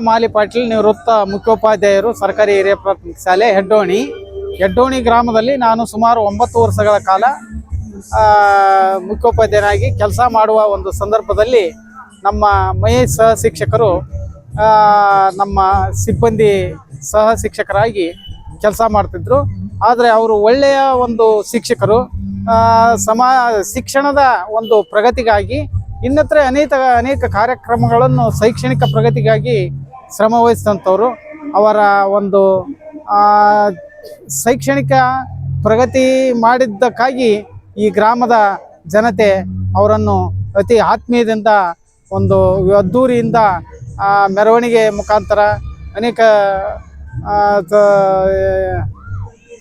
ಮಾಲಿ ಪಾಟೀಲ್, ನಿವೃತ್ತ ಮುಖ್ಯೋಪಾಧ್ಯಾಯರು, ಸರ್ಕಾರಿ ಹಿರಿಯ ಪ್ರಾಥಮಿಕ ಶಾಲೆ ಹೆಡ್ಡೋಣಿ ಗ್ರಾಮದಲ್ಲಿ ನಾನು ಸುಮಾರು 9 ವರ್ಷಗಳ ಕಾಲ ಮುಖ್ಯೋಪಾಧ್ಯಾಯನಾಗಿ ಕೆಲಸ ಮಾಡುವ ಒಂದು ಸಂದರ್ಭದಲ್ಲಿ ನಮ್ಮ ಮಹೇಶ್ ಸಹ ಶಿಕ್ಷಕರು ನಮ್ಮ ಸಿಬ್ಬಂದಿ ಸಹ ಶಿಕ್ಷಕರಾಗಿ ಕೆಲಸ ಮಾಡ್ತಿದ್ರು. ಆದರೆ ಅವರು ಒಳ್ಳೆಯ ಒಂದು ಶಿಕ್ಷಕರು. ಶಿಕ್ಷಣದ ಒಂದು ಪ್ರಗತಿಗಾಗಿ ಇನ್ನತ್ರ ಅನೇಕ ಕಾರ್ಯಕ್ರಮಗಳನ್ನು ಶೈಕ್ಷಣಿಕ ಪ್ರಗತಿಗಾಗಿ ಶ್ರಮ ವಹಿಸಿದಂಥವ್ರು. ಅವರ ಒಂದು ಶೈಕ್ಷಣಿಕ ಪ್ರಗತಿ ಮಾಡಿದ್ದಕ್ಕಾಗಿ ಈ ಗ್ರಾಮದ ಜನತೆ ಅವರನ್ನು ಅತಿ ಆತ್ಮೀಯದಿಂದ ಒಂದು ಅದ್ದೂರಿಯಿಂದ ಮೆರವಣಿಗೆ ಮುಖಾಂತರ ಅನೇಕ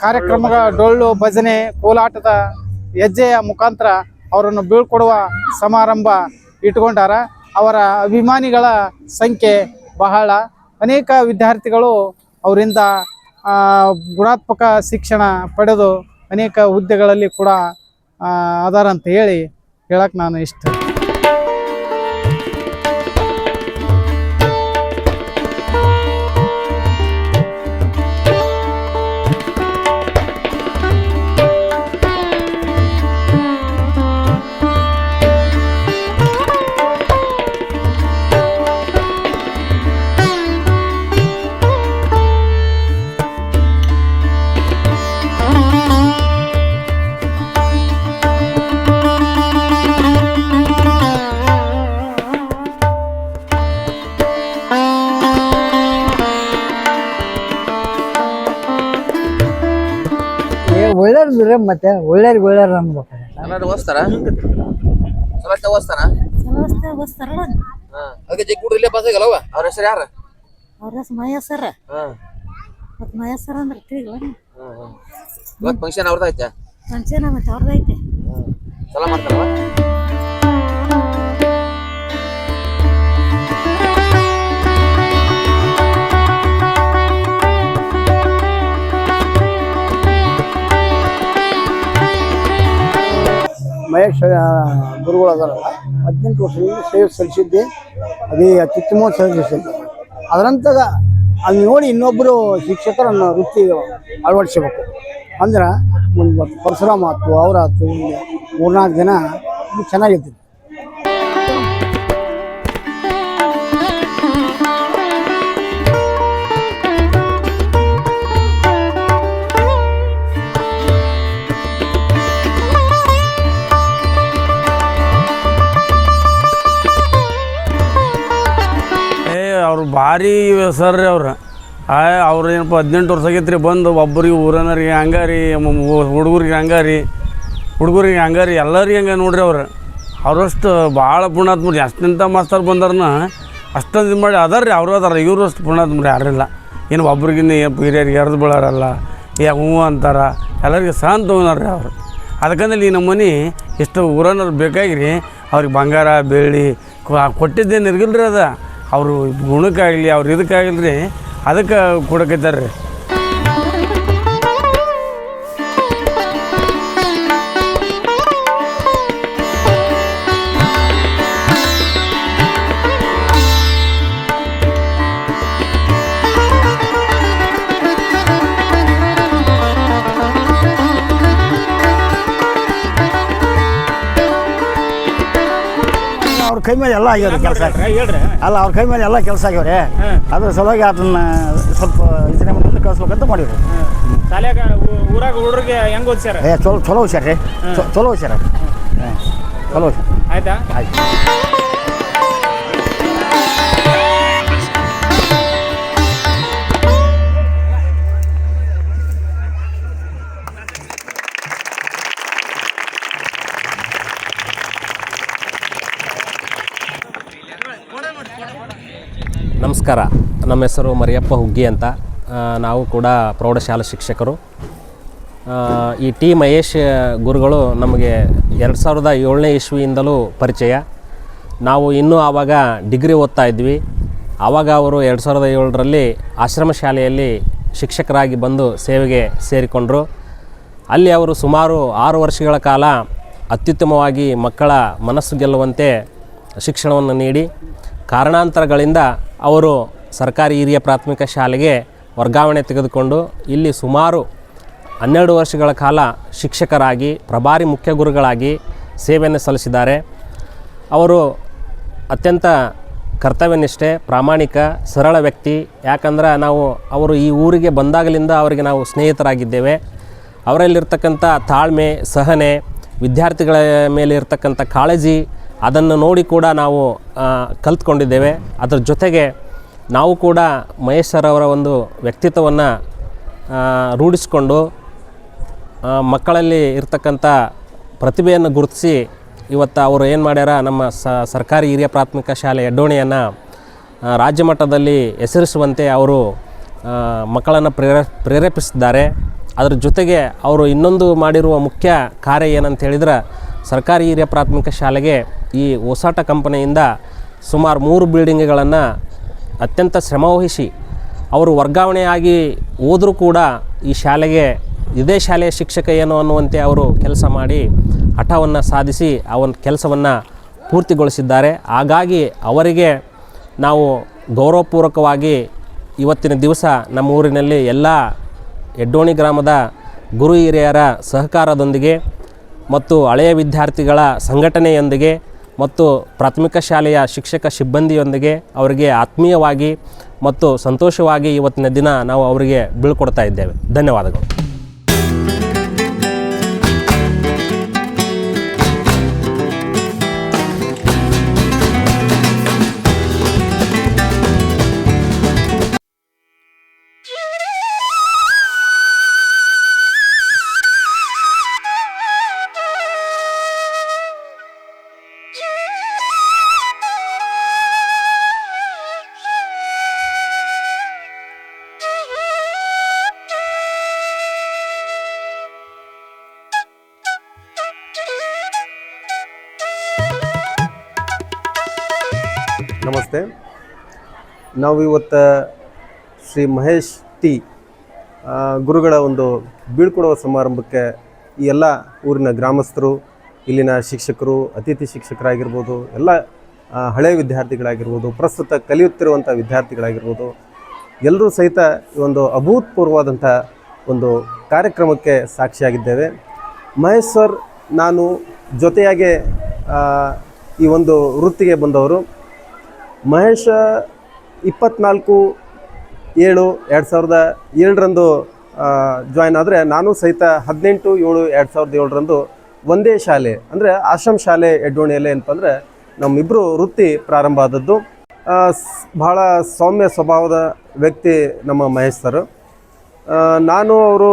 ಕಾರ್ಯಕ್ರಮಗಳ ಡೊಳ್ಳು ಭಜನೆ ಕೋಲಾಟದ ಹೆಜ್ಜೆಯ ಮುಖಾಂತರ ಅವರನ್ನು ಬೀಳ್ಕೊಡುವ ಸಮಾರಂಭ ಇಟ್ಕೊಂಡಾರ. ಅವರ ಅಭಿಮಾನಿಗಳ ಸಂಖ್ಯೆ ಬಹಳ. ಅನೇಕ ವಿದ್ಯಾರ್ಥಿಗಳು ಅವರಿಂದ ಗುಣಾತ್ಮಕ ಶಿಕ್ಷಣ ಪಡೆದು ಅನೇಕ ಹುದ್ದೆಗಳಲ್ಲಿ ಕೂಡ ಅದಾರ ಅಂತ ಹೇಳಕ್ಕೆ ನಾನು ಇಷ್ಟ. ಒಳ್ಳೆಯವ್ರ ಮತ್ತೆ ಒಳ್ಳೆಯವ್ರು ಅನ್ಬೇಕು. ಓದ್ತಾರ ಅವ್ರ ಹೆಸರು ಯಾರ? ಅವ್ರ ಹೆಸರು ಮಹೇಶ್ವರ. ಮತ್ ಮಹೇಶ್ವರ ಅಂದ್ರೆ ತಿಳಿಲ್ಲ. ಇವತ್ತು ಫಂಕ್ಷನ್ ಅವ್ರದೈತೆ. ಫಂಕ್ಷನ್ ಮತ್ತೆ ಅವ್ರದೈತೆ. ಚಲೋ ಮಾಡ್ತಾರವ. ಮಹೇಶ್ ಗುರುಗಳು ಅದಾರಲ್ಲ, 18 ವರ್ಷದಿಂದ ಸೇವೆ ಸಲ್ಲಿಸಿದ್ದೆ. ಅದೇ ಅತ್ಯುತ್ತಮ ಸಲ್ಲಿಸಿದ್ದೆ. ಅದರಂತಾಗ ಅಲ್ಲಿ ನೋಡಿ ಇನ್ನೊಬ್ಬರು ಶಿಕ್ಷಕರನ್ನು ವೃತ್ತಿ ಅಳವಡಿಸಬೇಕು. ಅಂದ್ರೆ ಒಂದು ಪರಶುರಾಮ ಆಯ್ತು, ಅವರಾಯ್ತು, 3-4 ಜನ ಚೆನ್ನಾಗಿರ್ತಿತ್ತು. ಅವ್ರು ಭಾರಿ ಸರ್ ರೀ. ಅವ್ರು ಏನಪ್ಪ 18 ವರ್ಷ ಆಗೈತೆ ರೀ. ಬಂದು ಒಬ್ಬರಿಗೆ ಊರನರಿಗೆ ಹಂಗಾರಿ, ಹುಡುಗರಿಗೆ ಹಂಗಾರಿ, ಎಲ್ಲರಿಗೆ ಹಂಗೆ ನೋಡ್ರಿ. ಅವರಷ್ಟು ಭಾಳ ಪುಣ್ಯಾತ್ಮರಿ. ಅಷ್ಟಂತ ಮಾಸ್ತರ್ ಬಂದಾರನ ಅಷ್ಟೊಂದು ಇದು ಮಾಡಿ ಅದಾರ ರೀ. ಅವರು ಅದಾರ. ಇವರು ಅಷ್ಟು ಪುಣ್ಯಾತ್ಮರಿ ಯಾರಿಲ್ಲ. ಏನು ಒಬ್ರಿಗಿನ್ನ ಹಿರಿಯರಿಗೆ ಎರ್ದು ಬೀಳಾರಲ್ಲ, ಹ್ಞೂ ಅಂತಾರ. ಎಲ್ಲರಿಗೆ ಸಹ ತೊಗೊಂಡಾರ್ರಿ ಅವರು. ಅದಕ್ಕಂದ್ರೆ ಈ ನಮ್ಮ ಮನೆ ಎಷ್ಟು ಊರನ್ನವ್ರು ಬೇಕಾಗಿರಿ. ಅವ್ರಿಗೆ ಬಂಗಾರ ಬೆಳ್ಳಿ ಕೊಟ್ಟಿದ್ದೇನು ಇರ್ಗಿಲ್ರಿ. ಅವರು ಗುಣಕ್ಕಾಗಲಿ ಅವ್ರು ಇದಕ್ಕಾಗಲಿ ರೀ, ಅದಕ್ಕೆ ಕೊಡಕೈತಾರೆ ರೀ. ಅವ್ರ ಕೈ ಮೇಲೆ ಎಲ್ಲ ಆಗ್ಯಾವ್ರಿ ಕೆಲಸ. ಅಲ್ಲ, ಅವ್ರ ಕೈ ಮೇಲೆ ಎಲ್ಲ ಕೆಲಸ ಆಗ್ಯಾವ್ರಿ. ಅದ್ರ ಸಲುವಾಗಿ ಅದನ್ನ ಸ್ವಲ್ಪ ಇದನ್ನ ಮುಂದೆ ಕಳಿಸ್ಬೇಕಂತ ಮಾಡಿವ್ರಿ. ಶಾಲೆಯಾಗ ಊರಾಗ ಹುಡುಗರಿಗೆ ಹೆಂಗೆ ಓದಿಸ್ಯಾರ? ಚಲೋ ಹುಷಾರ ರೀ. ಚಲೋ ಹುಷಾರ. ಚಲೋ ಹುಷಾರ. ಆಯ್ತಾ? ಆಯ್ತು. ನಮಸ್ಕಾರ. ನಮ್ಮ ಹೆಸರು ಮರಿಯಪ್ಪ ಹುಗ್ಗಿ ಅಂತ. ನಾವು ಕೂಡ ಪ್ರೌಢಶಾಲಾ ಶಿಕ್ಷಕರು. ಈ ಟಿ ಮಹೇಶ್ ಗುರುಗಳು ನಮಗೆ 2007ನೇ ಇಸ್ವಿಯಿಂದಲೂ ಪರಿಚಯ. ನಾವು ಇನ್ನೂ ಆವಾಗ ಡಿಗ್ರಿ ಓದ್ತಾ ಇದ್ವಿ. ಆವಾಗ ಅವರು 2007ರಲ್ಲಿ ಆಶ್ರಮ ಶಾಲೆಯಲ್ಲಿ ಶಿಕ್ಷಕರಾಗಿ ಬಂದು ಸೇವೆಗೆ ಸೇರಿಕೊಂಡರು. ಅಲ್ಲಿ ಅವರು ಸುಮಾರು 6 ವರ್ಷಗಳ ಕಾಲ ಅತ್ಯುತ್ತಮವಾಗಿ ಮಕ್ಕಳ ಮನಸ್ಸು ಗೆಲ್ಲುವಂತೆ ಶಿಕ್ಷಣವನ್ನು ನೀಡಿ ಕಾರಣಾಂತರಗಳಿಂದ ಅವರು ಸರ್ಕಾರಿ ಹಿರಿಯ ಪ್ರಾಥಮಿಕ ಶಾಲೆಗೆ ವರ್ಗಾವಣೆ ತೆಗೆದುಕೊಂಡು ಇಲ್ಲಿ ಸುಮಾರು 12 ವರ್ಷಗಳ ಕಾಲ ಶಿಕ್ಷಕರಾಗಿ ಪ್ರಭಾರಿ ಮುಖ್ಯ ಗುರುಗಳಾಗಿ ಸೇವೆಯನ್ನು ಸಲ್ಲಿಸಿದ್ದಾರೆ. ಅವರು ಅತ್ಯಂತ ಕರ್ತವ್ಯನಿಷ್ಠೆ, ಪ್ರಾಮಾಣಿಕ, ಸರಳ ವ್ಯಕ್ತಿ. ಯಾಕಂದ್ರೆ ಅವರು ಈ ಊರಿಗೆ ಬಂದಾಗಲಿಂದ ಅವರಿಗೆ ನಾವು ಸ್ನೇಹಿತರಾಗಿದ್ದೇವೆ. ಅವರಲ್ಲಿರ್ತಕ್ಕಂಥ ತಾಳ್ಮೆ, ಸಹನೆ, ವಿದ್ಯಾರ್ಥಿಗಳ ಮೇಲೆ ಇರ್ತಕ್ಕಂಥ ಕಾಳಜಿ, ಅದನ್ನು ನೋಡಿ ಕೂಡ ನಾವು ಕಲ್ತ್ಕೊಂಡಿದ್ದೇವೆ. ಅದರ ಜೊತೆಗೆ ನಾವು ಕೂಡ ಮಹೇಶ್ ಸರ್ ಅವರ ಒಂದು ವ್ಯಕ್ತಿತ್ವವನ್ನು ರೂಢಿಸಿಕೊಂಡು ಮಕ್ಕಳಲ್ಲಿ ಇರ್ತಕ್ಕಂಥ ಪ್ರತಿಭೆಯನ್ನು ಗುರುತಿಸಿ ಇವತ್ತು ಅವರು ಏನು ಮಾಡ್ಯಾರ, ನಮ್ಮ ಸರ್ಕಾರಿ ಹಿರಿಯ ಪ್ರಾಥಮಿಕ ಶಾಲೆ ಎಡ್ಡೋಣಿಯನ್ನು ರಾಜ್ಯ ಮಟ್ಟದಲ್ಲಿ ಹೆಸರಿಸುವಂತೆ ಅವರು ಮಕ್ಕಳನ್ನು ಪ್ರೇರೇಪಿಸಿದ್ದಾರೆ. ಅದರ ಜೊತೆಗೆ ಅವರು ಇನ್ನೊಂದು ಮಾಡಿರುವ ಮುಖ್ಯ ಕಾರ್ಯ ಏನಂತ ಹೇಳಿದ್ರೆ, ಸರ್ಕಾರಿ ಹಿರಿಯ ಪ್ರಾಥಮಿಕ ಶಾಲೆಗೆ ಈ ಒಸಾಟ ಕಂಪನಿಯಿಂದ ಸುಮಾರು 3 ಬಿಲ್ಡಿಂಗ್ಗಳನ್ನು ಅತ್ಯಂತ ಶ್ರಮವಹಿಸಿ ಅವರು ವರ್ಗಾವಣೆಯಾಗಿ ಹೋದರೂ ಕೂಡ ಈ ಶಾಲೆಗೆ ಇದೇ ಶಾಲೆಯ ಶಿಕ್ಷಕ ಏನು ಅನ್ನುವಂತೆ ಅವರು ಕೆಲಸ ಮಾಡಿ ಹಠವನ್ನು ಸಾಧಿಸಿ ಆ ಒಂದು ಕೆಲಸವನ್ನು ಪೂರ್ತಿಗೊಳಿಸಿದ್ದಾರೆ. ಹಾಗಾಗಿ ಅವರಿಗೆ ನಾವು ಗೌರವಪೂರ್ವಕವಾಗಿ ಇವತ್ತಿನ ದಿವಸ ನಮ್ಮ ಊರಿನಲ್ಲಿ ಎಲ್ಲ ಎಡ್ಡೋಣಿ ಗ್ರಾಮದ ಗುರು ಹಿರಿಯರ ಸಹಕಾರದೊಂದಿಗೆ ಮತ್ತು ಹಳೆಯ ವಿದ್ಯಾರ್ಥಿಗಳ ಸಂಘಟನೆಯೊಂದಿಗೆ ಮತ್ತು ಪ್ರಾಥಮಿಕ ಶಾಲೆಯ ಶಿಕ್ಷಕ ಸಿಬ್ಬಂದಿಯೊಂದಿಗೆ ಅವರಿಗೆ ಆತ್ಮೀಯವಾಗಿ ಮತ್ತು ಸಂತೋಷವಾಗಿ ಇವತ್ತಿನ ದಿನ ನಾವು ಅವರಿಗೆ ಬೀಳ್ಕೊಡ್ತಾ ಇದ್ದೇವೆ. ಧನ್ಯವಾದಗಳು. ನಮಸ್ತೆ. ನಾವು ಇವತ್ತು ಶ್ರೀ ಮಹೇಶ್ ಟಿ ಗುರುಗಳ ಒಂದು ಬೀಳ್ಕೊಡುವ ಸಮಾರಂಭಕ್ಕೆ ಈ ಎಲ್ಲ ಊರಿನ ಗ್ರಾಮಸ್ಥರು, ಇಲ್ಲಿನ ಶಿಕ್ಷಕರು, ಅತಿಥಿ ಶಿಕ್ಷಕರಾಗಿರ್ಬೋದು, ಎಲ್ಲ ಹಳೆಯ ವಿದ್ಯಾರ್ಥಿಗಳಾಗಿರ್ಬೋದು, ಪ್ರಸ್ತುತ ಕಲಿಯುತ್ತಿರುವಂಥ ವಿದ್ಯಾರ್ಥಿಗಳಾಗಿರ್ಬೋದು, ಎಲ್ಲರೂ ಸಹಿತ ಈ ಒಂದು ಅಭೂತಪೂರ್ವವಾದಂಥ ಒಂದು ಕಾರ್ಯಕ್ರಮಕ್ಕೆ ಸಾಕ್ಷಿಯಾಗಿದ್ದೇವೆ. ಮಹೇಶ್ ಸರ್ ನಾನು ಜೊತೆಯಾಗೆ ಈ ಒಂದು ವೃತ್ತಿಗೆ ಬಂದವರು. ಮಹೇಶ 24/7/2007 ಜಾಯ್ನ್ ಆದರೆ ನಾನು ಸಹಿತ 18/7/2007 ಒಂದೇ ಶಾಲೆ ಅಂದರೆ ಆಶ್ರಮ ಶಾಲೆ ಎಡ್ಡೋಣಿಯಲ್ಲೇ ಅಂತಂದರೆ ನಮ್ಮಿಬ್ಬರು ವೃತ್ತಿ ಪ್ರಾರಂಭ ಆದದ್ದು. ಭಾಳ ಸೌಮ್ಯ ಸ್ವಭಾವದ ವ್ಯಕ್ತಿ ನಮ್ಮ ಮಹೇಶ್ ಸರ್. ನಾನು ಅವರು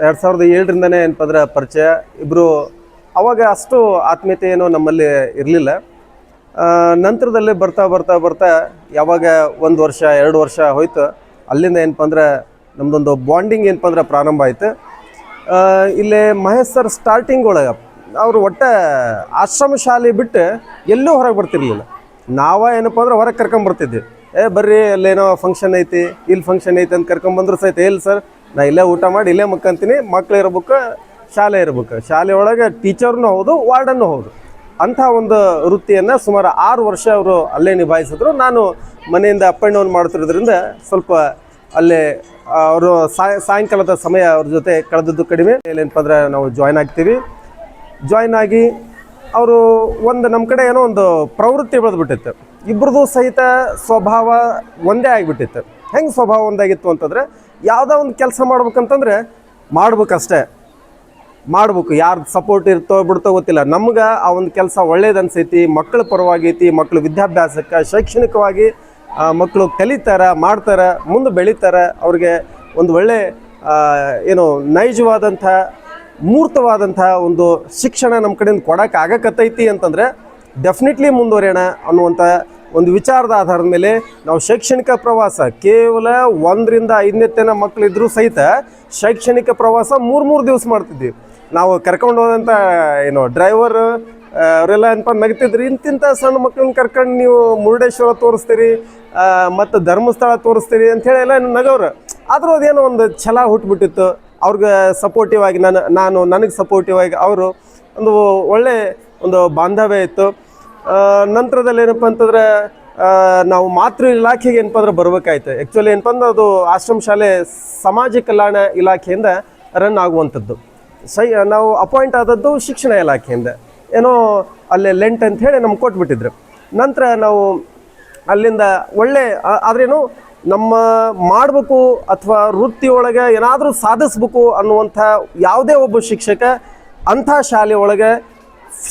2007ರಿಂದನೇ ಏನಪ್ಪಂದ್ರೆ ಪರಿಚಯ. ಇಬ್ಬರು ಅವಾಗ ಅಷ್ಟು ಆತ್ಮೀಯತೆ ಏನೋ ನಮ್ಮಲ್ಲಿ ಇರಲಿಲ್ಲ. ನಂತರದಲ್ಲಿ ಬರ್ತಾ ಯಾವಾಗ 1 ವರ್ಷ 2 ವರ್ಷ ಹೋಯ್ತು, ಅಲ್ಲಿಂದ ಏನಪ್ಪ ಅಂದ್ರೆ ನಮ್ಮದೊಂದು ಬಾಂಡಿಂಗ್ ಏನಪ್ಪ ಅಂದ್ರೆ ಪ್ರಾರಂಭ ಆಯ್ತು. ಇಲ್ಲೇ ಮಹೇಶ್ ಸರ್ ಸ್ಟಾರ್ಟಿಂಗ್ ಒಳಗೆ ಅವರು ಒಟ್ಟು ಆಶ್ರಮ ಶಾಲೆ ಬಿಟ್ಟು ಎಲ್ಲೂ ಹೊರಗೆ ಬರ್ತಿರ್ಲಿಲ್ಲ. ಏನಪ್ಪ ಅಂದ್ರೆ ಹೊರಗೆ ಕರ್ಕೊಂಬರ್ತಿದ್ವಿ. ಬರ್ರಿ ಅಲ್ಲೇನೋ ಫಂಕ್ಷನ್ ಐತಿ, ಇಲ್ಲಿ ಫಂಕ್ಷನ್ ಐತಿ ಅಂತ ಕರ್ಕೊಂಬಂದ್ರು ಸಹಿತ ಇಲ್ಲ ಸರ್, ನಾ ಇಲ್ಲೇ ಊಟ ಮಾಡಿ ಇಲ್ಲೇ ಮಕ್ಕಂತೀನಿ, ಮಕ್ಳು ಇರ್ಬೇಕು, ಶಾಲೆ ಇರ್ಬೇಕು, ಶಾಲೆ ಒಳಗೆ ಟೀಚರ್ನೂ ಹೌದು, ವಾರ್ಡನ್ನು ಹೌದು. ಅಂಥ ಒಂದು ವೃತ್ತಿಯನ್ನು ಸುಮಾರು 6 ವರ್ಷ ಅವರು ಅಲ್ಲೇ ನಿಭಾಯಿಸಿದ್ರು. ನಾನು ಮನೆಯಿಂದ ಅಪ್ ಆ್ಯಂಡ್ ಡೌನ್ ಮಾಡ್ತಿರೋದ್ರಿಂದ ಸ್ವಲ್ಪ ಅಲ್ಲೇ ಅವರು ಸಾಯಂಕಾಲದ ಸಮಯ ಅವ್ರ ಜೊತೆ ಕಳೆದದ್ದು ಕಡಿಮೆ. ಏನಪ್ಪ ಅಂದ್ರೆ ನಾವು ಜಾಯ್ನ್ ಆಗಿ ಅವರು ನಮ್ಮ ಕಡೆ ಏನೋ ಒಂದು ಪ್ರವೃತ್ತಿ ಬೆಳೆದ್ಬಿಟ್ಟಿತ್ತು. ಇಬ್ಬರದು ಸಹಿತ ಸ್ವಭಾವ ಒಂದೇ ಆಗಿಬಿಟ್ಟಿತ್ತು. ಹೆಂಗೆ ಸ್ವಭಾವ ಒಂದಾಗಿತ್ತು ಅಂತಂದರೆ, ಯಾವುದೋ ಒಂದು ಕೆಲಸ ಮಾಡ್ಬೇಕಂತಂದರೆ ಮಾಡ್ಬೇಕಷ್ಟೇ, ಮಾಡ್ಬೇಕು. ಯಾರು ಸಪೋರ್ಟ್ ಇರ್ತೋ ಬಿಡ್ತೋ ಗೊತ್ತಿಲ್ಲ, ನಮ್ಗೆ ಆ ಒಂದು ಕೆಲಸ ಒಳ್ಳೇದು ಅನ್ಸೈತಿ, ಮಕ್ಕಳ ಪರವಾಗೈತಿ, ಮಕ್ಕಳು ವಿದ್ಯಾಭ್ಯಾಸಕ್ಕೆ ಶೈಕ್ಷಣಿಕವಾಗಿ ಮಕ್ಕಳು ಕಲಿತಾರೆ, ಮಾಡ್ತಾರೆ, ಮುಂದೆ ಬೆಳೀತಾರೆ, ಅವ್ರಿಗೆ ಒಂದು ಒಳ್ಳೆ ನೈಜವಾದಂಥ ಮೂರ್ತವಾದಂಥ ಒಂದು ಶಿಕ್ಷಣ ನಮ್ಮ ಕಡೆಯಿಂದ ಕೊಡೋಕೆ ಆಗಕತ್ತೈತಿ ಅಂತಂದರೆ ಡೆಫಿನೆಟ್ಲಿ ಮುಂದುವರಿಯೋಣ ಅನ್ನುವಂಥ ಒಂದು ವಿಚಾರದ ಆಧಾರದ ಮೇಲೆ ನಾವು ಶೈಕ್ಷಣಿಕ ಪ್ರವಾಸ ಕೇವಲ 1ರಿಂದ 5ನೇ ತನ ಮಕ್ಕಳಿದ್ರೂ ಸಹಿತ ಶೈಕ್ಷಣಿಕ ಪ್ರವಾಸ 3 ದಿವಸ ಮಾಡ್ತಿದ್ವಿ. ನಾವು ಕರ್ಕೊಂಡು ಹೋದಂಥ ಡ್ರೈವರ್ ಅವರೆಲ್ಲ ಏನಪ್ಪ ನಗ್ತಿದ್ರಿ, ಇಂತಿಂಥ ಸಣ್ಣ ಮಕ್ಕಳನ್ನ ಕರ್ಕೊಂಡು ನೀವು ಮುರುಡೇಶ್ವರ ತೋರಿಸ್ತೀರಿ ಮತ್ತು ಧರ್ಮಸ್ಥಳ ತೋರಿಸ್ತೀರಿ ಅಂಥೇಳಿ ಎಲ್ಲ ನಗವ್ರು. ಆದರೂ ಅದೇನೋ ಒಂದು ಛಲ ಹುಟ್ಟುಬಿಟ್ಟಿತ್ತು. ಅವ್ರಿಗೆ ಸಪೋರ್ಟಿವ್ ಆಗಿ ನನಗೆ ಸಪೋರ್ಟಿವ್ ಆಗಿ ಅವರು ಒಂದು ಒಳ್ಳೆ ಒಂದು ಬಾಂಧವ್ಯ ಇತ್ತು. ನಂತರದಲ್ಲಿ ಏನಪ್ಪ ಅಂತಂದರೆ ನಾವು ಮಾತೃ ಇಲಾಖೆಗೆ ಏನಪ್ಪ ಅಂದ್ರೆ ಬರ್ಬೇಕಾಯ್ತು. ಆ್ಯಕ್ಚುಲಿ ಏನಪ್ಪ ಅಂದ್ರೆ ಅದು ಆಶ್ರಮ ಶಾಲೆ ಸಮಾಜ ಕಲ್ಯಾಣ ಇಲಾಖೆಯಿಂದ ರನ್ ಆಗುವಂಥದ್ದು. ನಾವು ಅಪಾಯಿಂಟ್ ಆದದ್ದು ಶಿಕ್ಷಣ ಇಲಾಖೆಯಿಂದ, ಏನೋ ಅಲ್ಲೇ ಲೆಂಟ್ ಅಂತ ಹೇಳಿ ನಮ್ಗೆ ಕೊಟ್ಬಿಟ್ಟಿದ್ರು. ನಂತರ ನಾವು ಅಲ್ಲಿಂದ ಒಳ್ಳೆ ಆದ್ರೇನು ನಮ್ಮ ಮಾಡಬೇಕು ಅಥವಾ ವೃತ್ತಿಯೊಳಗೆ ಏನಾದರೂ ಸಾಧಿಸ್ಬೇಕು ಅನ್ನುವಂಥ ಯಾವುದೇ ಒಬ್ಬ ಶಿಕ್ಷಕ ಅಂಥ ಶಾಲೆ ಒಳಗೆ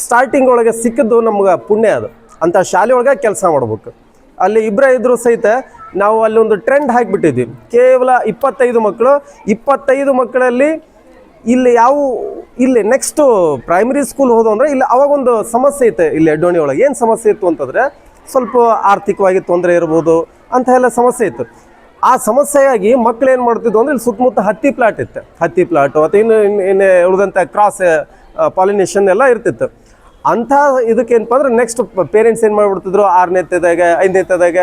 ಸ್ಟಾರ್ಟಿಂಗ್ ಒಳಗೆ ಸಿಕ್ಕಿದ್ದು ನಮ್ಗೆ ಪುಣ್ಯ. ಅದು ಅಂಥ ಶಾಲೆ ಒಳಗೆ ಕೆಲಸ ಮಾಡ್ಬೇಕು. ಅಲ್ಲಿ ಇದ್ರೂ ಸಹಿತ ನಾವು ಅಲ್ಲಿ ಒಂದು ಟ್ರೆಂಡ್ ಹಾಕಿಬಿಟ್ಟಿದ್ವಿ. ಕೇವಲ 25 ಮಕ್ಕಳು, 25 ಮಕ್ಕಳಲ್ಲಿ ಇಲ್ಲಿ ನೆಕ್ಸ್ಟು ಪ್ರೈಮರಿ ಸ್ಕೂಲ್ ಹೋದವು ಅಂದರೆ ಇಲ್ಲಿ ಅವಾಗೊಂದು ಸಮಸ್ಯೆ ಇತ್ತು. ಇಲ್ಲಿ ಎಡ್ಡೋಣಿ ಒಳಗೆ ಏನು ಸಮಸ್ಯೆ ಇತ್ತು ಅಂತಂದರೆ ಸ್ವಲ್ಪ ಆರ್ಥಿಕವಾಗಿ ತೊಂದರೆ ಇರ್ಬೋದು ಅಂತ ಎಲ್ಲ ಸಮಸ್ಯೆ ಇತ್ತು. ಆ ಸಮಸ್ಯೆಯಾಗಿ ಮಕ್ಳು ಏನು ಮಾಡ್ತಿದ್ವು ಅಂದರೆ ಇಲ್ಲಿ ಸುತ್ತಮುತ್ತ ಹತ್ತಿ ಪ್ಲಾಟ್ ಇತ್ತು, ಹತ್ತಿ ಪ್ಲಾಟು ಅಥವಾ ಇನ್ನು ಉಳಿದಂಥ ಕ್ರಾಸ್ ಪಾಲಿನೇಷನ್ ಎಲ್ಲ ಇರ್ತಿತ್ತು. ಅಂಥ ಇದಕ್ಕೇನಪ್ಪ ಅಂದ್ರೆ ನೆಕ್ಸ್ಟ್ ಪೇರೆಂಟ್ಸ್ ಏನು ಮಾಡಿಬಿಡ್ತಿದ್ರು 6ನೇದಾಗ 5ನೇದಾಗ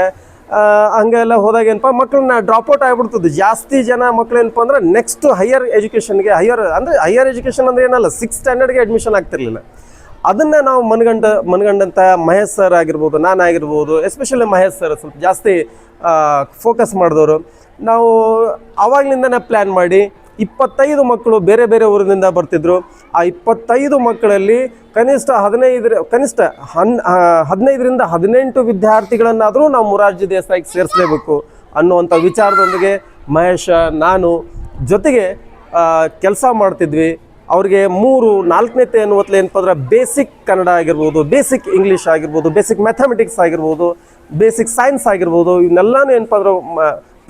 ಹಂಗೆಲ್ಲ ಹೋದಾಗ ಏನಪ್ಪ ಮಕ್ಕಳನ್ನ ಡ್ರಾಪ್ಔಟ್ ಆಗಿಬಿಡ್ತದೆ. ಜಾಸ್ತಿ ಜನ ಮಕ್ಳು ಏನಪ್ಪ ಅಂದ್ರೆ ನೆಕ್ಸ್ಟ್ ಹೈಯರ್ ಎಜುಕೇಷನ್ಗೆ ಹೈಯರ್ ಎಜುಕೇಷನ್ ಅಂದರೆ ಏನಲ್ಲ 6th ಸ್ಟ್ಯಾಂಡರ್ಡ್ಗೆ ಅಡ್ಮಿಷನ್ ಆಗ್ತಿರ್ಲಿಲ್ಲ. ಅದನ್ನು ನಾವು ಮನಗಂಡಂಥ ಮಹೇಶ್ ಸರ್ ಆಗಿರ್ಬೋದು, ನಾನಾಗಿರ್ಬೋದು, ಎಸ್ಪೆಷಲಿ ಮಹೇಶ್ ಸರ್ ಸ್ವಲ್ಪ ಜಾಸ್ತಿ ಫೋಕಸ್ ಮಾಡಿದವರು. ನಾವು ಆವಾಗಲಿಂದನೇ ಪ್ಲ್ಯಾನ್ ಮಾಡಿ 25 ಮಕ್ಕಳು ಬೇರೆ ಬೇರೆ ಊರಿನಿಂದ ಬರ್ತಿದ್ರು. ಆ 25 ಮಕ್ಕಳಲ್ಲಿ ಕನಿಷ್ಠ 15ರಿಂದ 18 ವಿದ್ಯಾರ್ಥಿಗಳನ್ನಾದರೂ ನಾವು ಮೊರಾರ್ಜಿ ದೇಸಾಯಿಗೆ ಸೇರಿಸಲೇಬೇಕು ಅನ್ನುವಂಥ ವಿಚಾರದೊಂದಿಗೆ ಮಹೇಶ ನಾನು ಜೊತೆಗೆ ಕೆಲಸ ಮಾಡ್ತಿದ್ವಿ. ಅವ್ರಿಗೆ 3-4ನೇತೆ ಅನ್ನುವತ್ಲೆ ಏನಪ್ಪ ಅಂದ್ರೆ ಬೇಸಿಕ್ ಕನ್ನಡ ಆಗಿರ್ಬೋದು, ಬೇಸಿಕ್ ಇಂಗ್ಲೀಷ್ ಆಗಿರ್ಬೋದು, ಬೇಸಿಕ್ ಮ್ಯಾಥಮೆಟಿಕ್ಸ್ ಆಗಿರ್ಬೋದು, ಬೇಸಿಕ್ ಸೈನ್ಸ್ ಆಗಿರ್ಬೋದು, ಇವನ್ನೆಲ್ಲನೂ ಏನಪ್ಪ ಅಂದ್ರೆ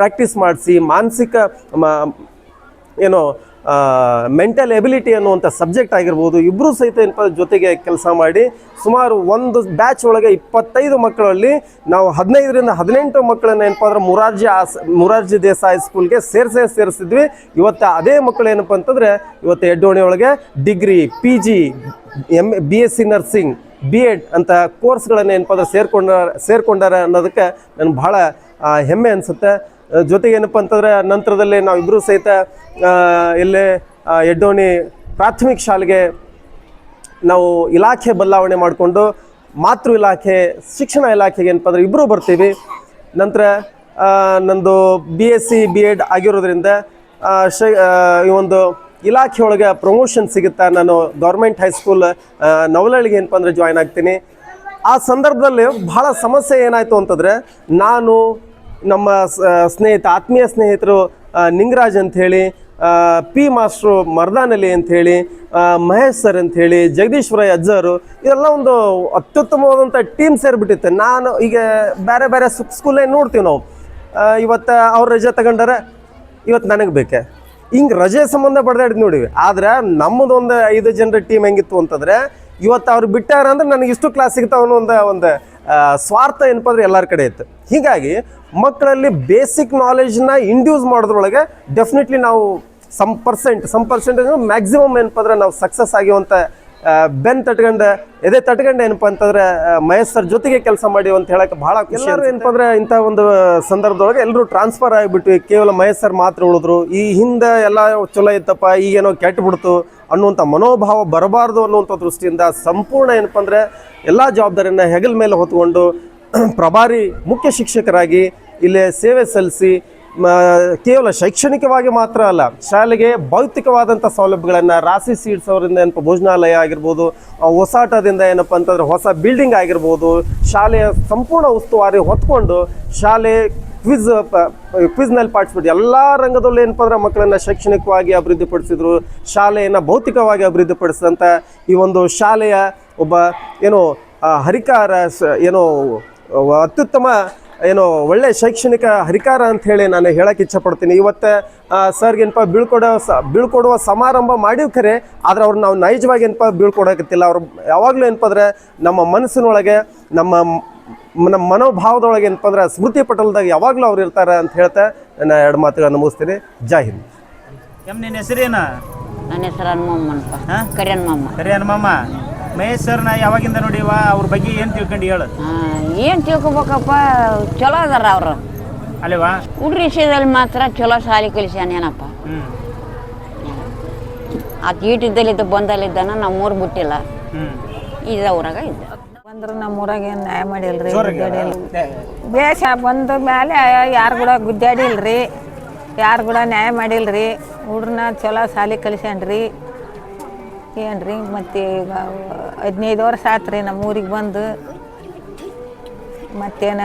ಪ್ರಾಕ್ಟೀಸ್ ಮಾಡಿಸಿ ಮಾನಸಿಕ ಮೆಂಟಲ್ ಎಬಿಲಿಟಿ ಅನ್ನುವಂಥ ಸಬ್ಜೆಕ್ಟ್ ಆಗಿರ್ಬೋದು ಇಬ್ಬರೂ ಸಹಿತ ಏನಪ್ಪ ಜೊತೆಗೆ ಕೆಲಸ ಮಾಡಿ ಸುಮಾರು ಒಂದು ಬ್ಯಾಚ್ ಒಳಗೆ 25 ಮಕ್ಕಳಲ್ಲಿ ನಾವು 15ರಿಂದ 18 ಮಕ್ಕಳನ್ನ ಏನಪ್ಪ ಅಂದ್ರೆ ಮೊರಾರ್ಜಿ ದೇಸಾಯಿ ಸ್ಕೂಲ್ಗೆ ಸೇರಿಸಿದ್ವಿ. ಇವತ್ತು ಅದೇ ಮಕ್ಕಳು ಏನಪ್ಪ ಅಂತಂದರೆ ಇವತ್ತು ಎಡ್ಡೋಣಿ ಒಳಗೆ degree, PG, BSc nursing, B.Ed ಅಂತ ಕೋರ್ಸ್ಗಳನ್ನು ಏನಪ್ಪ ಅಂದ್ರೆ ಸೇರ್ಕೊಂಡಾರ ಅನ್ನೋದಕ್ಕೆ ನನಗೆ ಭಾಳ ಹೆಮ್ಮೆ ಅನಿಸುತ್ತೆ. ಜೊತೆಗೆ ಏನಪ್ಪ ಅಂತಂದರೆ ನಂತರದಲ್ಲಿ ನಾವಿಬ್ಬರೂ ಸಹಿತ ಇಲ್ಲೇ ಎಡ್ಡೋಣಿ ಪ್ರಾಥಮಿಕ ಶಾಲೆಗೆ ನಾವು ಇಲಾಖೆ ಬದಲಾವಣೆ ಮಾಡಿಕೊಂಡು ಮಾತೃ ಇಲಾಖೆ ಶಿಕ್ಷಣ ಇಲಾಖೆಗೆ ಏನಪ್ಪ ಅಂದ್ರೆ ಇಬ್ಬರೂ ಬರ್ತೀವಿ. ನಂತರ ನಂದು BSc B.Ed ಆಗಿರೋದ್ರಿಂದ ಈ ಒಂದು ಇಲಾಖೆ ಒಳಗೆ ಪ್ರಮೋಷನ್ ಸಿಗುತ್ತಾ ನಾನು ಗೌರ್ಮೆಂಟ್ ಹೈಸ್ಕೂಲ್ ನವಲಹಳ್ಳಿಗೆ ಏನಪ್ಪ ಅಂದ್ರೆ ಜಾಯ್ನ್ ಆಗ್ತೀನಿ. ಆ ಸಂದರ್ಭದಲ್ಲಿ ಭಾಳ ಸಮಸ್ಯೆ ಏನಾಯಿತು ಅಂತಂದರೆ ನಾನು ನಮ್ಮ ಆತ್ಮೀಯ ಸ್ನೇಹಿತರು ನಿಂಗರಾಜ್ ಅಂಥೇಳಿ, P ಮಾಸ್ಟ್ರು ಮರ್ದಾನಲಿ ಅಂಥೇಳಿ, ಮಹೇಶ್ ಸರ್ ಅಂಥೇಳಿ, ಜಗದೀಶ್ವರ ಅಜ್ಜರು, ಇದೆಲ್ಲ ಒಂದು ಅತ್ಯುತ್ತಮವಾದಂಥ ಟೀಮ್ ಸೇರಿಬಿಟ್ಟಿತ್ತು. ನಾನು ಈಗ ಬೇರೆ ಬೇರೆ ಸ್ಕೂಲೇ ನೋಡ್ತೀವಿ ನಾವು. ಇವತ್ತು ಅವ್ರು ರಜೆ ತಗೊಂಡಾರೆ, ಇವತ್ತು ನನಗೆ ಬೇಕೆ, ಹಿಂಗೆ ರಜೆ ಸಂಬಂಧ ಬಡ್ದಾಡಿದ್ ನೋಡಿವಿ. ಆದರೆ ನಮ್ಮದು ಒಂದು 5 ಜನರ ಟೀಮ್ ಹೆಂಗಿತ್ತು ಅಂತಂದರೆ ಇವತ್ತು ಅವ್ರು ಬಿಟ್ಟಾರ ಅಂದ್ರೆ ನನಗೆ ಇಷ್ಟು ಕ್ಲಾಸ್ ಸಿಗ್ತಾವ ಅನ್ನೋ ಒಂದು ಸ್ವಾರ್ಥ ಏನಪ್ಪ ಅಂದ್ರೆ ಎಲ್ಲರ ಕಡೆ ಇತ್ತು. ಹೀಗಾಗಿ ಮಕ್ಕಳಲ್ಲಿ ಬೇಸಿಕ್ ನಾಲೆಜ್ನ ಇಂಡ್ಯೂಸ್ ಮಾಡೋದ್ರೊಳಗೆ ಡೆಫಿನೆಟ್ಲಿ ನಾವು ಸಮ್ ಪರ್ಸೆಂಟೇಜ್ ಮ್ಯಾಕ್ಸಿಮಮ್ ಏನಪ್ಪ ಅಂದ್ರೆ ನಾವು ಸಕ್ಸಸ್ ಆಗಿರುವಂಥ ಎದೆ ತಟ್ಕೊಂಡು ಏನಪ್ಪ ಅಂತಂದ್ರೆ ಮಹೇಶ್ ಸರ್ ಜೊತೆಗೆ ಕೆಲಸ ಮಾಡಿ ಅಂತ ಹೇಳಕ್ಕೆ ಭಾಳ ಎಲ್ಲರೂ ಏನಪ್ಪ ಅಂದ್ರೆ ಇಂಥ ಒಂದು ಸಂದರ್ಭದೊಳಗೆ ಎಲ್ಲರೂ ಟ್ರಾನ್ಸ್ಫರ್ ಆಗಿಬಿಟ್ವಿ. ಕೇವಲ ಮಹೇಶ್ ಸರ್ ಮಾತ್ರ ಉಳಿದ್ರು. ಈ ಹಿಂದೆ ಎಲ್ಲ ಚಲೋ ಇತ್ತಪ್ಪ, ಈಗೇನೋ ಕೆಟ್ಟಬಿಡ್ತು ಅನ್ನುವಂಥ ಮನೋಭಾವ ಬರಬಾರ್ದು ಅನ್ನುವಂಥ ದೃಷ್ಟಿಯಿಂದ ಸಂಪೂರ್ಣ ಏನಪ್ಪ ಅಂದರೆ ಎಲ್ಲ ಜವಾಬ್ದಾರಿಯನ್ನು ಹೆಗಲ ಮೇಲೆ ಹೊತ್ಕೊಂಡು ಪ್ರಭಾರಿ ಮುಖ್ಯ ಶಿಕ್ಷಕರಾಗಿ ಇಲ್ಲೇ ಸೇವೆ ಸಲ್ಲಿಸಿ ಕೇವಲ ಶೈಕ್ಷಣಿಕವಾಗಿ ಮಾತ್ರ ಅಲ್ಲ, ಶಾಲೆಗೆ ಭೌತಿಕವಾದಂಥ ಸೌಲಭ್ಯಗಳನ್ನು ರಾಸಿ ಸೀಡ್ಸ್ ಅವರಿಂದ ಏನಪ್ಪ ಭೋಜನಾಲಯ ಆಗಿರ್ಬೋದು, ಹೊಸಾಟದಿಂದ ಏನಪ್ಪ ಅಂತಂದರೆ ಹೊಸ ಬಿಲ್ಡಿಂಗ್ ಆಗಿರ್ಬೋದು, ಶಾಲೆಯ ಸಂಪೂರ್ಣ ಉಸ್ತುವಾರಿ ಹೊತ್ಕೊಂಡು ಶಾಲೆ ಕ್ವಿಜ್ನಲ್ಲಿ ಪಾರ್ಟಿಸಿಪೇಟ್ ಎಲ್ಲ ರಂಗದಲ್ಲೂ ಏನಪ್ಪ ಅಂದ್ರೆ ಮಕ್ಕಳನ್ನು ಶೈಕ್ಷಣಿಕವಾಗಿ ಅಭಿವೃದ್ಧಿಪಡಿಸಿದ್ರು, ಶಾಲೆಯನ್ನು ಭೌತಿಕವಾಗಿ ಅಭಿವೃದ್ಧಿಪಡಿಸಿದಂಥ ಈ ಒಂದು ಶಾಲೆಯ ಒಬ್ಬ ಹರಿಕಾರ ಅತ್ಯುತ್ತಮ ಒಳ್ಳೆ ಶೈಕ್ಷಣಿಕ ಹರಿಕಾರ ಅಂಥೇಳಿ ನಾನು ಹೇಳಕ್ಕೆ ಇಚ್ಛಪಡ್ತೀನಿ. ಇವತ್ತು ಸರ್ಗೆ ಏನಪ್ಪ ಬೀಳ್ಕೊಡುವ ಸಮಾರಂಭ ಮಾಡಿವ್ ಖರೆ, ಆದರೆ ಅವ್ರು ನಾವು ನೈಜವಾಗಿ ಏನಪ್ಪ ಬೀಳ್ಕೊಡೋಕತ್ತಿಲ್ಲ. ಅವ್ರು ಯಾವಾಗಲೂ ಏನಪ್ಪ ಅಂದ್ರೆ ನಮ್ಮ ಮನಸ್ಸಿನೊಳಗೆ ನಮ್ಮ ಮನೋಭಾವದೊಳಗೆ ಏನಪ್ಪ ಅಂದ್ರೆ ಸ್ಮೃತಿ ಪಟಲದಾಗ ಯಾವಾಗಲೂ ಅವ್ರು ಇರ್ತಾರೆ ಅಂತ ಹೇಳ್ತಾ ನಾನು 2 ಮಾತುಗಳನ್ನು ಮುಗಿಸ್ತೀನಿ. ಜೈ ಹಿಂದ್. ನಿನ್ನ ಹೆಸರೇನು? ನನ್ನ ಹೆಸರು ಹನುಮಮ್ಮನಪ್ಪ. ಕರಿಯನ್ಮಮ್ಮ. ಮಹೇಶ್ ಸರ್ನ ಯಾವಾಗಿಂದ ನೋಡಿವ, ಅವ್ರ ಬಗ್ಗೆ ಏನು ತಿಳ್ಕೊಂಡು ಹೇಳು. ಏನು ತಿಳ್ಕೊಬೇಕಪ್ಪ, ಚಲೋ ಅದಾರ ಅವರು ಅಲ್ವಾ? ಹುಡ್ರ ವಿಷಯದಲ್ಲಿ ಮಾತ್ರ ಚಲೋ ಶಾಲೆ ಕಲಿಸ್ಯಾನೇನಪ್ಪ. ಆತ ಈಟಿದ್ದಲ್ಲಿದ್ದ ಬಂದಲ್ಲಿದ್ದಾನ ನಮ್ಮೂರು ಬಿಟ್ಟಿಲ್ಲ, ಇದ ಊರಾಗ ಇದ್ದ. ಅಂದ್ರೆ ನಮ್ಮ ಊರಾಗ ಏನು ನ್ಯಾಯ ಮಾಡಿಲ್ರಿ ಬೇಷ ಬಂದ ಮೇಲೆ ಯಾರು ಕೂಡ ಗುದ್ದಾಡಿಲ್ರಿ ಯಾರು ಕೂಡ ನ್ಯಾಯ ಮಾಡಿಲ್ರಿ ಹುಡ್ರನ್ನ ಚಲೋ ಸಾಲಿ ಕಲಿಸ್ಯಾನ್ರಿ ಏನ್ರಿ ಮತ್ತು ಈಗ 15 ವರ್ಷ ಆತ್ರಿ ನಮ್ಮ ಊರಿಗೆ ಬಂದು ಮತ್ತೇನ